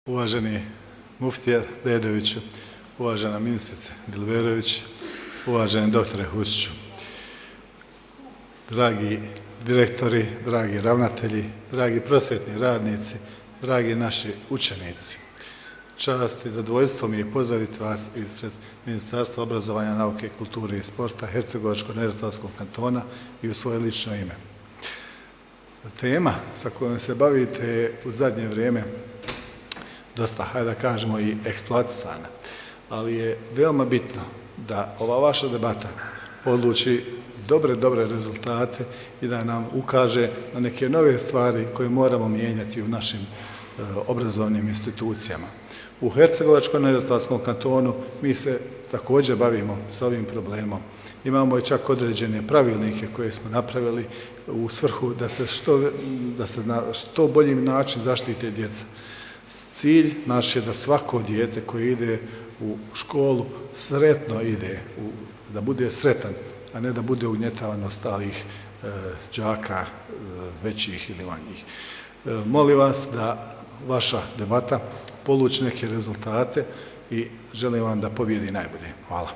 Uvaženi muftija Dedoviću, uvažena ministrice Dilberović, uvaženi doktore Husiću, dragi direktori, dragi ravnatelji, dragi prosvjetni radnici, dragi naši učenici. Čast i zadovoljstvo mi je pozdraviti vas ispred Ministarstva obrazovanja, nauke, kulture i sporta Hercegovačko-neretvanskog kantona i u svoje lično ime. Tema sa kojom se bavite je u zadnje vrijeme dosta, hajde da kažemo, i eksploatisana, ali je veoma bitno da ova vaša debata odluči dobre rezultate i da nam ukaže na neke nove stvari koje moramo mijenjati u našim obrazovnim institucijama. U Hercegovačko-neretvanskom kantonu mi se također bavimo s ovim problemom. Imamo i čak određene pravilnike koje smo napravili u svrhu da se na što bolji način zaštite djeca. Cilj naš je da svako dijete koje ide u školu sretno ide, da bude sretan, a ne da bude ugnjetavan ostalih đaka, većih ili manjih. Molim vas da vaša debata poluči neke rezultate i želim vam da pobjedi najbolje. Hvala.